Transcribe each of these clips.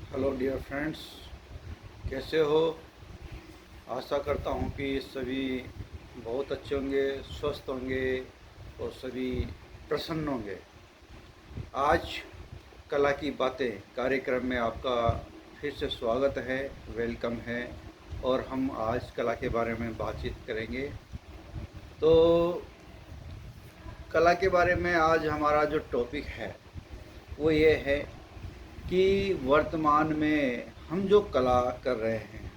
Hello dear friends, कैसे हो। आशा करता हूँ कि सभी बहुत अच्छे होंगे, स्वस्थ होंगे और सभी प्रसन्न होंगे। आज कला की बातें कार्यक्रम में आपका फिर से स्वागत है, वेलकम है। और हम आज कला के बारे में बातचीत करेंगे। तो कला के बारे में आज हमारा जो टॉपिक है वो ये है कि वर्तमान में हम जो कला कर रहे हैं,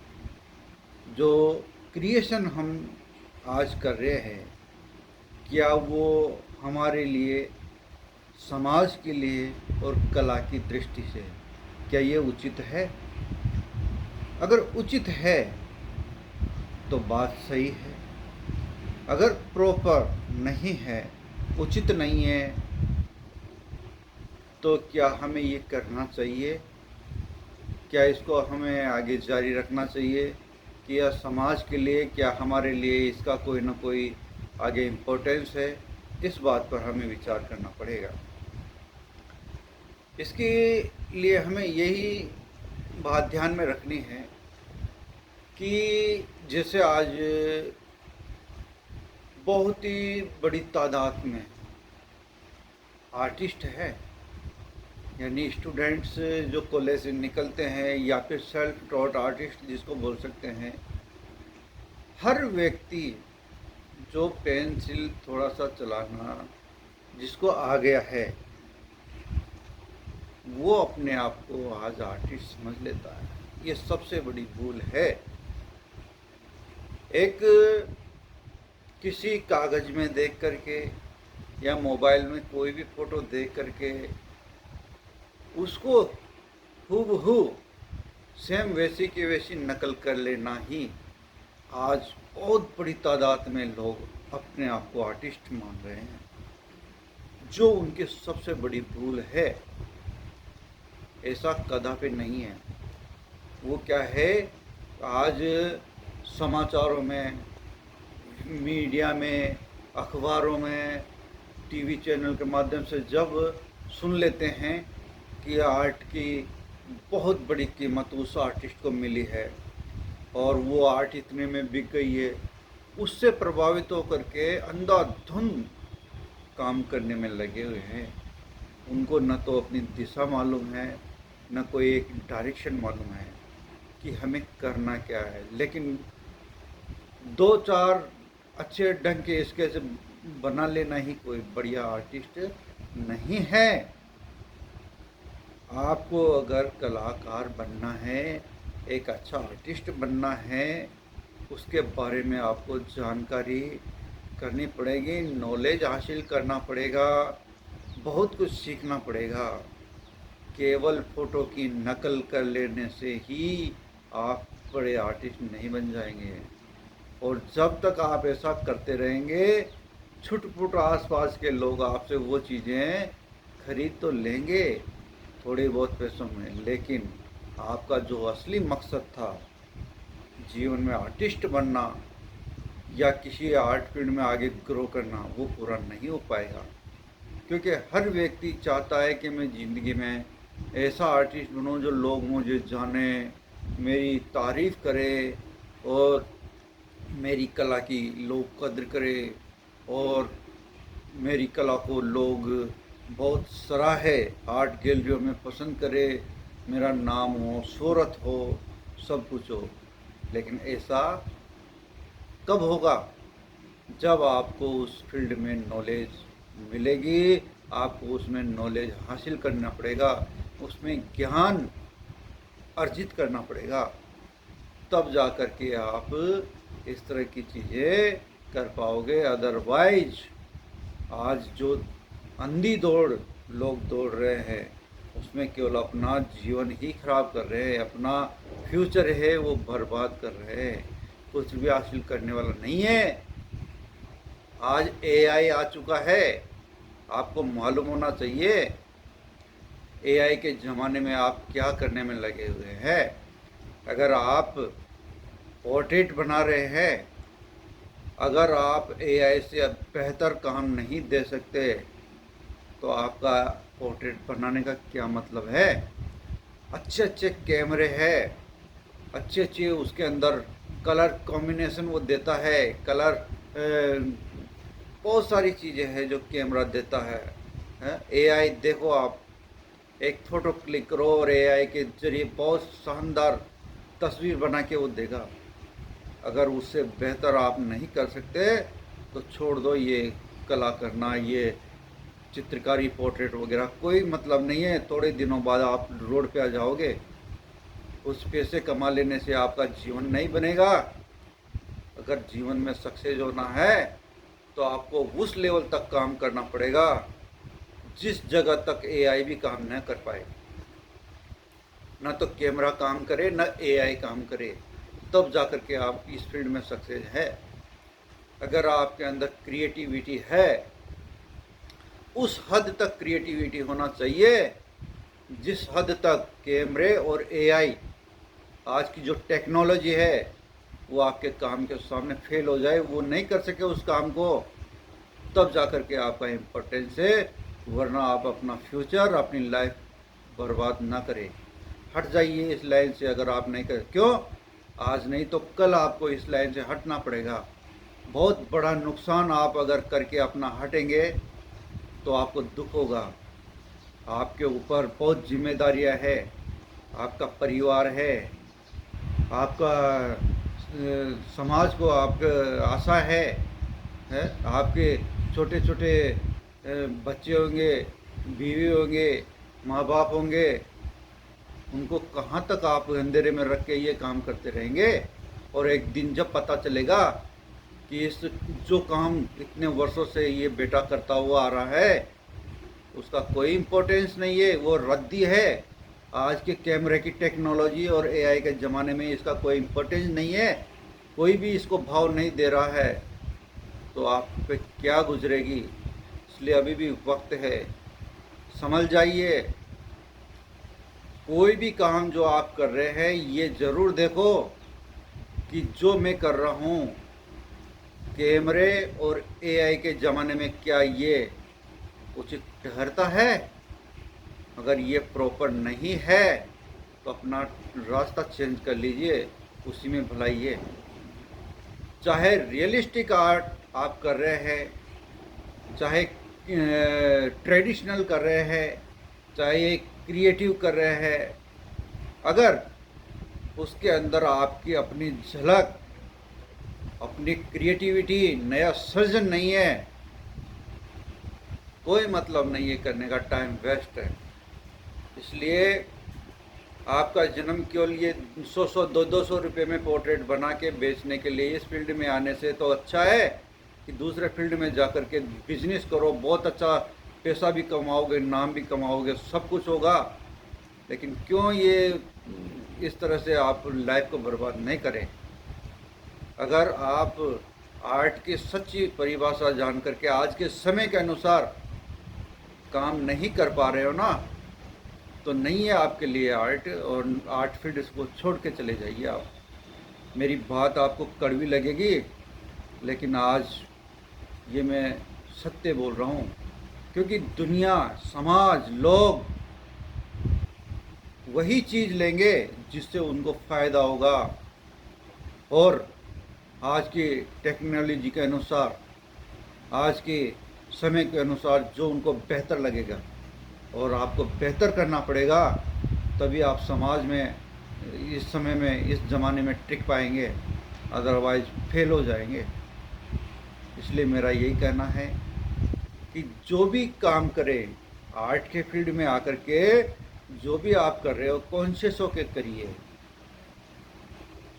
जो क्रिएशन हम आज कर रहे हैं, क्या वो हमारे लिए, समाज के लिए और कला की दृष्टि से क्या ये उचित है। अगर उचित है तो बात सही है, अगर प्रॉपर नहीं है, उचित नहीं है, तो क्या हमें ये करना चाहिए, क्या इसको हमें आगे जारी रखना चाहिए, कि यह समाज के लिए, क्या हमारे लिए इसका कोई ना कोई आगे इम्पोर्टेंस है। इस बात पर हमें विचार करना पड़ेगा। इसके लिए हमें यही बात ध्यान में रखनी है कि जैसे आज बहुत ही बड़ी तादाद में आर्टिस्ट है, यानी स्टूडेंट्स जो कॉलेज से निकलते हैं या फिर सेल्फ टॉट आर्टिस्ट जिसको बोल सकते हैं। हर व्यक्ति जो पेंसिल थोड़ा सा चलाना जिसको आ गया है, वो अपने आप को आज आर्टिस्ट समझ लेता है। ये सबसे बड़ी भूल है। एक किसी कागज में देख करके या मोबाइल में कोई भी फोटो देख करके उसको हूबहू सेम वैसी की वैसी नकल कर लेना ही आज बहुत बड़ी तादाद में लोग अपने आप को आर्टिस्ट मान रहे हैं, जो उनकी सबसे बड़ी भूल है। ऐसा कदापि नहीं है। वो क्या है, आज समाचारों में, मीडिया में, अखबारों में, टीवी चैनल के माध्यम से जब सुन लेते हैं कि आर्ट की बहुत बड़ी कीमत उस आर्टिस्ट को मिली है और वो आर्ट इतने में बिक गई है, उससे प्रभावित होकर के अंधाधुंध काम करने में लगे हुए हैं। उनको न तो अपनी दिशा मालूम है, न कोई एक डायरेक्शन मालूम है कि हमें करना क्या है। लेकिन दो चार अच्छे ढंग के स्केच बना लेना ही कोई बढ़िया आर्टिस्ट नहीं है। आपको अगर कलाकार बनना है, एक अच्छा आर्टिस्ट बनना है, उसके बारे में आपको जानकारी करनी पड़ेगी, नॉलेज हासिल करना पड़ेगा, बहुत कुछ सीखना पड़ेगा। केवल फोटो की नकल कर लेने से ही आप बड़े आर्टिस्ट नहीं बन जाएंगे। और जब तक आप ऐसा करते रहेंगे, छुट-पुट आसपास के लोग आपसे वो चीज़ें खरीद तो लेंगे थोड़े बहुत पैसों में, लेकिन आपका जो असली मकसद था जीवन में आर्टिस्ट बनना या किसी आर्ट फील्ड में आगे ग्रो करना, वो पूरा नहीं हो पाएगा। क्योंकि हर व्यक्ति चाहता है कि मैं ज़िंदगी में ऐसा आर्टिस्ट बनूं जो लोग मुझे जाने, मेरी तारीफ़ करें और मेरी कला की लोग कद्र करें और मेरी कला को लोग बहुत सराहे, आर्ट गैलरियों में पसंद करें, मेरा नाम हो, शोहरत हो, सब कुछ हो। लेकिन ऐसा कब होगा? जब आपको उस फील्ड में नॉलेज मिलेगी, आपको उसमें नॉलेज हासिल करना पड़ेगा, उसमें ज्ञान अर्जित करना पड़ेगा, तब जा कर के आप इस तरह की चीज़ें कर पाओगे। अदरवाइज आज जो अंधी दौड़ लोग दौड़ रहे हैं, उसमें केवल अपना जीवन ही खराब कर रहे हैं, अपना फ्यूचर है वो बर्बाद कर रहे हैं, कुछ भी हासिल करने वाला नहीं है। आज एआई आ चुका है, आपको मालूम होना चाहिए एआई के ज़माने में आप क्या करने में लगे हुए हैं। अगर आप पोर्ट्रेट बना रहे हैं, अगर आप एआई से बेहतर काम नहीं दे सकते, तो आपका पोर्ट्रेट बनाने का क्या मतलब है। अच्छे अच्छे कैमरे हैं, अच्छे अच्छे उसके अंदर कलर कॉम्बिनेशन वो देता है, कलर बहुत सारी चीज़ें हैं जो कैमरा देता है। एआई देखो आप, एक फ़ोटो क्लिक करो और एआई के ज़रिए बहुत शानदार तस्वीर बना के वो देगा। अगर उससे बेहतर आप नहीं कर सकते तो छोड़ दो ये कला करना, ये चित्रकारी, पोर्ट्रेट वगैरह कोई मतलब नहीं है। थोड़े दिनों बाद आप रोड पे आ जाओगे। उस पैसे कमा लेने से आपका जीवन नहीं बनेगा। अगर जीवन में सक्सेस होना है तो आपको उस लेवल तक काम करना पड़ेगा जिस जगह तक एआई भी काम न कर पाए। ना तो कैमरा काम करे, ना एआई काम करे, तब जाकर के आप इस फील्ड में सक्सेस है। अगर आपके अंदर क्रिएटिविटी है, उस हद तक क्रिएटिविटी होना चाहिए जिस हद तक कैमरे और एआई, आज की जो टेक्नोलॉजी है, वो आपके काम के सामने फेल हो जाए, वो नहीं कर सके उस काम को, तब जाकर के आपका इम्पोर्टेंस है। वरना आप अपना फ्यूचर, अपनी लाइफ बर्बाद ना करें। हट जाइए इस लाइन से। अगर आप नहीं कर, क्यों, आज नहीं तो कल आपको इस लाइन से हटना पड़ेगा। बहुत बड़ा नुकसान आप अगर करके अपना हटेंगे तो आपको दुख होगा। आपके ऊपर बहुत जिम्मेदारियां है, आपका परिवार है, आपका समाज को आपका आशा है। आपके छोटे छोटे बच्चे होंगे, बीवी होंगे, माँ बाप होंगे, उनको कहाँ तक आप अंधेरे में रख के ये काम करते रहेंगे। और एक दिन जब पता चलेगा कि इस जो काम इतने वर्षों से ये बेटा करता हुआ आ रहा है, उसका कोई इम्पोर्टेंस नहीं है, वो रद्दी है। आज के कैमरे की टेक्नोलॉजी और एआई के ज़माने में इसका कोई इम्पोर्टेंस नहीं है, कोई भी इसको भाव नहीं दे रहा है, तो आप पे क्या गुजरेगी। इसलिए अभी भी वक्त है, संभल जाइए। कोई भी काम जो आप कर रहे हैं, ये ज़रूर देखो कि जो मैं कर रहा हूँ कैमरे और एआई के ज़माने में क्या ये उचित ठहरता है। अगर ये प्रॉपर नहीं है तो अपना रास्ता चेंज कर लीजिए, उसी में भलाई है। चाहे रियलिस्टिक आर्ट आप कर रहे हैं, चाहे ट्रेडिशनल कर रहे हैं, चाहे क्रिएटिव कर रहे हैं, अगर उसके अंदर आपकी अपनी झलक, अपनी क्रिएटिविटी, नया सृजन नहीं है, कोई मतलब नहीं है करने का, टाइम वेस्ट है। इसलिए आपका जन्म केवल ये 100-100, 200 रुपये में पोर्ट्रेट बना के बेचने के लिए इस फील्ड में आने से तो अच्छा है कि दूसरे फील्ड में जा कर के बिजनेस करो। बहुत अच्छा पैसा भी कमाओगे, नाम भी कमाओगे, सब कुछ होगा। लेकिन क्यों ये इस तरह से आप लाइफ को बर्बाद नहीं करें। अगर आप आर्ट की सच्ची परिभाषा जान करके आज के समय के अनुसार काम नहीं कर पा रहे हो ना, तो नहीं है आपके लिए आर्ट। और आर्ट फील्ड को छोड़ के चले जाइए आप। मेरी बात आपको कड़वी लगेगी, लेकिन आज ये मैं सत्य बोल रहा हूँ, क्योंकि दुनिया, समाज, लोग वही चीज़ लेंगे जिससे उनको फ़ायदा होगा। और आज की टेक्नोलॉजी के अनुसार, आज के समय के अनुसार जो उनको बेहतर लगेगा, और आपको बेहतर करना पड़ेगा, तभी आप समाज में, इस समय में, इस ज़माने में टिक पाएंगे, अदरवाइज फेल हो जाएंगे। इसलिए मेरा यही कहना है कि जो भी काम करें आर्ट के फील्ड में आकर के, जो भी आप कर रहे हो कॉन्शियस होकर करिए।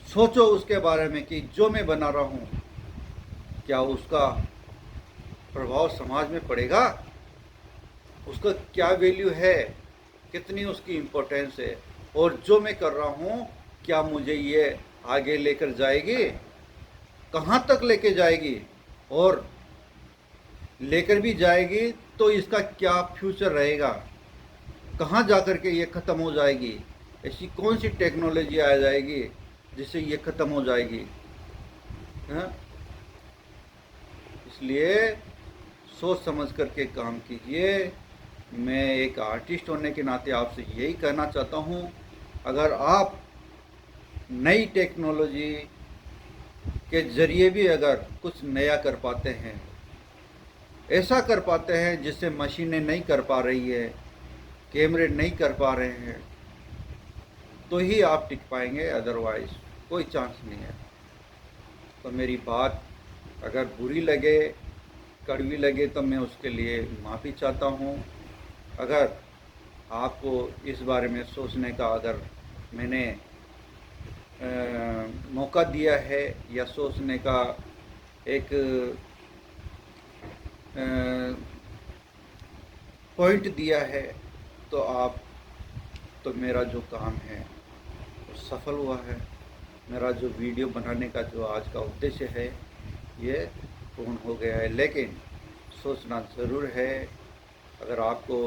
सोचो उसके बारे में कि जो मैं बना रहा हूँ, क्या उसका प्रभाव समाज में पड़ेगा, उसका क्या वैल्यू है, कितनी उसकी इम्पोर्टेंस है, और जो मैं कर रहा हूँ क्या मुझे ये आगे लेकर जाएगी, कहाँ तक लेके जाएगी, और लेकर भी जाएगी तो इसका क्या फ्यूचर रहेगा, कहाँ जाकर के ये ख़त्म हो जाएगी, ऐसी कौन सी टेक्नोलॉजी आ जाएगी जिससे ये ख़त्म हो जाएगी। हाँ, इसलिए सोच समझ करके काम कीजिए। मैं एक आर्टिस्ट होने के नाते आपसे यही कहना चाहता हूँ अगर आप नई टेक्नोलॉजी के ज़रिए भी अगर कुछ नया कर पाते हैं, ऐसा कर पाते हैं जिससे मशीनें नहीं कर पा रही है, कैमरे नहीं कर पा रहे हैं, तो ही आप टिक पाएंगे, अदरवाइज़ कोई चांस नहीं है। तो मेरी बात अगर बुरी लगे, कड़वी लगे, तो मैं उसके लिए माफ़ी चाहता हूँ। अगर आपको इस बारे में सोचने का अगर मैंने मौका दिया है या सोचने का एक पॉइंट दिया है, तो आप तो मेरा जो काम है वो सफल हुआ है। मेरा जो वीडियो बनाने का जो आज का उद्देश्य है ये पूर्ण हो गया है। लेकिन सोचना ज़रूर है, अगर आपको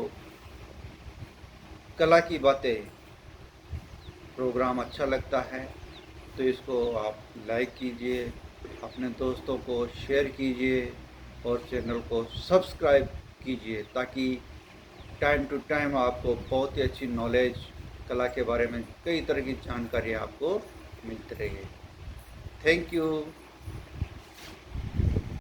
कला की बातें प्रोग्राम अच्छा लगता है तो इसको आप लाइक कीजिए, अपने दोस्तों को शेयर कीजिए और चैनल को सब्सक्राइब कीजिए, ताकि टाइम टू टाइम आपको बहुत ही अच्छी नॉलेज कला के बारे में कई तरह की जानकारी आपको मिलती रहे। Thank you.